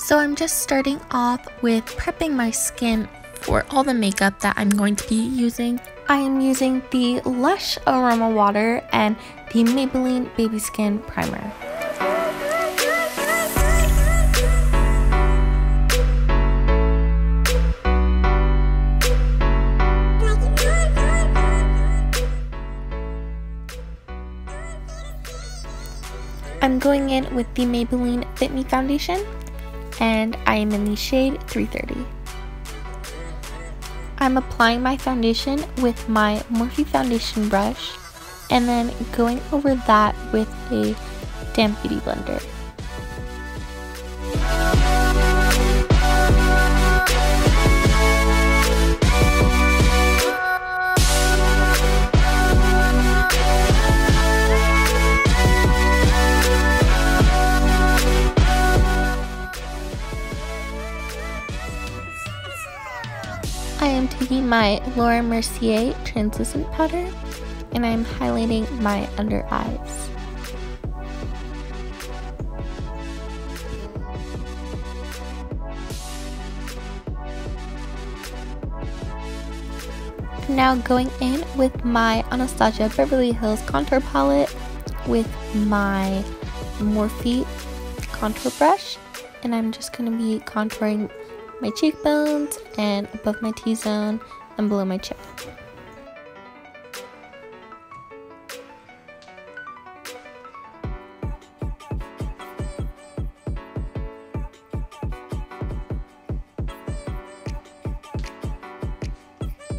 So I'm just starting off with prepping my skin for all the makeup that I'm going to be using. I am using the LUSH Aroma Water and the Maybelline Baby Skin Primer. I'm going in with the Maybelline Fit Me Foundation, and I am in the shade 330. I'm applying my foundation with my Morphe foundation brush, and then going over that with a damp beauty blender. I am taking my Mercier translucent powder and I'm highlighting my under eyes. I'm now going in with my Anastasia Beverly Hills contour palette with my Morphe contour brush, and I'm just going to be contouring my cheekbones and above my T-zone and below my chin.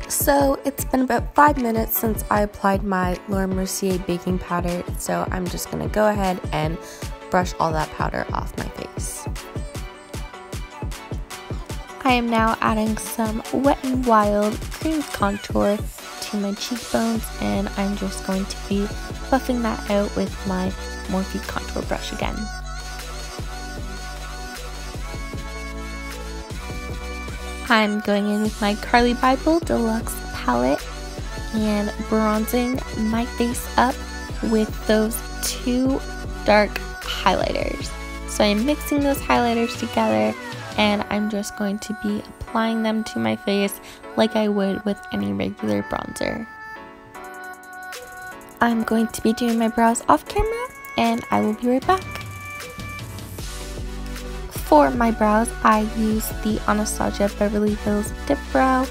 So it's been about 5 minutes since I applied my Mercier baking powder, so I'm just going to go ahead and brush all that powder off my face. I am now adding some Wet n Wild cream contour to my cheekbones, and I'm just going to be buffing that out with my Morphe contour brush again. I'm going in with my Carly Bible Deluxe palette and bronzing my face up with those two dark highlighters. So I'm mixing those highlighters together, and I'm just going to be applying them to my face like I would with any regular bronzer. I'm going to be doing my brows off camera, and I will be right back. For my brows, I use the Anastasia Beverly Hills Dip Brow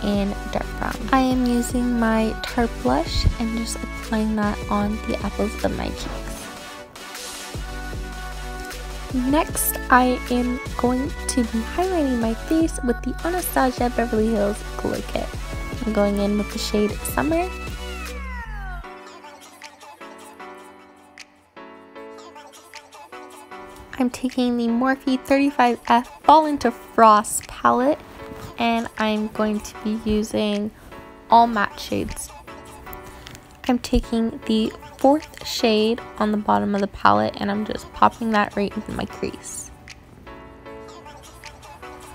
in dark brown. I am using my Tarte Blush and just applying that on the apples of my cheeks. Next, I am going to be highlighting my face with the Anastasia Beverly Hills Glowkit. I'm going in with the shade Summer. I'm taking the Morphe 35F Fall into Frost palette, and I'm going to be using all matte shades. I'm taking the 4th shade on the bottom of the palette, and I'm just popping that right into my crease.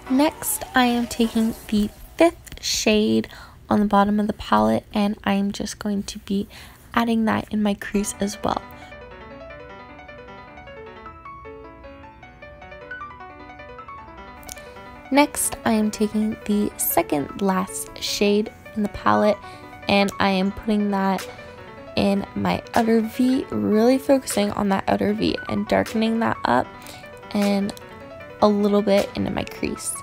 Next, I am taking the 5th shade on the bottom of the palette, and I'm just going to be adding that in my crease as well. Next, I am taking the 2nd last shade in the palette, and I am putting that in my outer V, really focusing on that outer V and darkening that up and a little bit into my crease.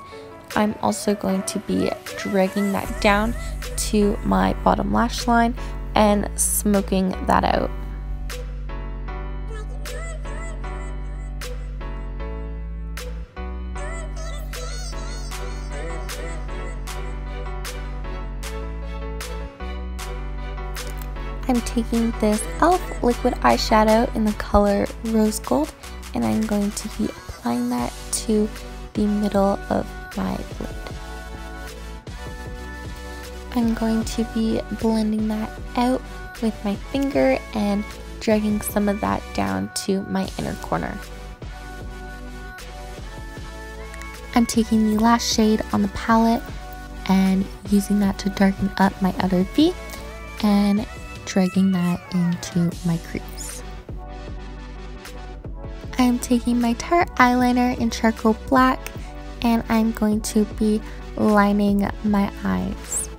I'm also going to be dragging that down to my bottom lash line and smoking that out. I'm taking this e.l.f. liquid eyeshadow in the color Rose Gold, and I'm going to be applying that to the middle of my lid. I'm going to be blending that out with my finger and dragging some of that down to my inner corner. I'm taking the last shade on the palette and using that to darken up my outer V and dragging that into my crease. I'm taking my Tarte eyeliner in charcoal black and I'm going to be lining my eyes.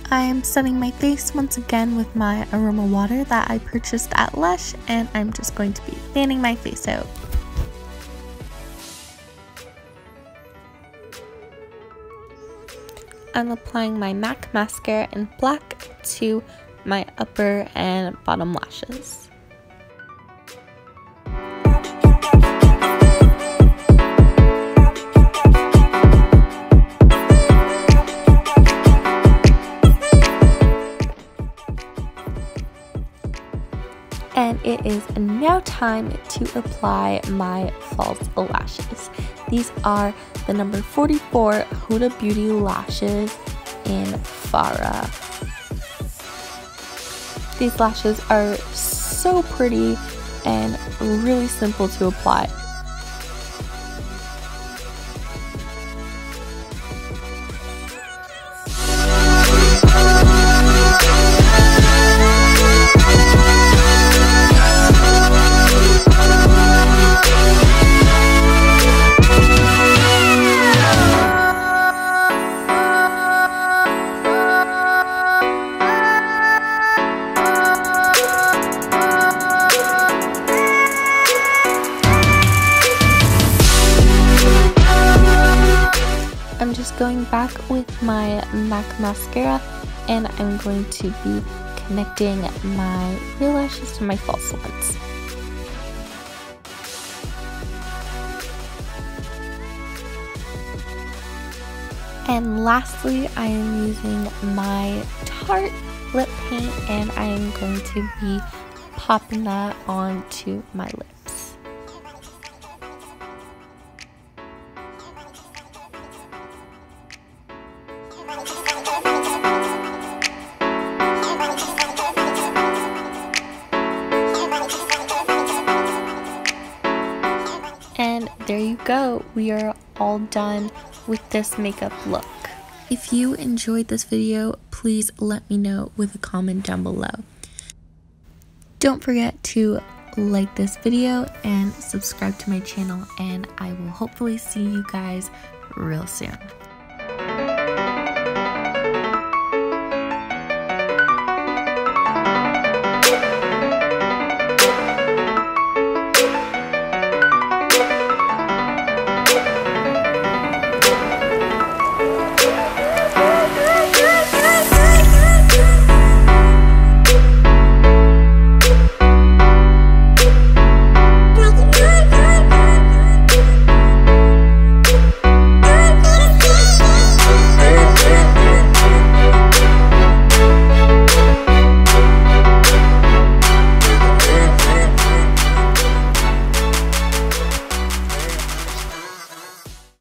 I am setting my face once again with my Aroma water that I purchased at LUSH, and I'm just going to be fanning my face out. I'm applying my MAC mascara in black to my upper and bottom lashes. And it is now time to apply my false lashes. These are the number 44 Huda Beauty lashes in Farrah. These lashes are so pretty and really simple to apply. I'm just going back with my MAC mascara and I'm going to be connecting my real lashes to my false ones. And lastly, I am using my Tarte lip paint and I am going to be popping that onto my lips. And there you go, we are all done with this makeup look. If you enjoyed this video, please let me know with a comment down below. Don't forget to like this video and subscribe to my channel, and I will hopefully see you guys real soon.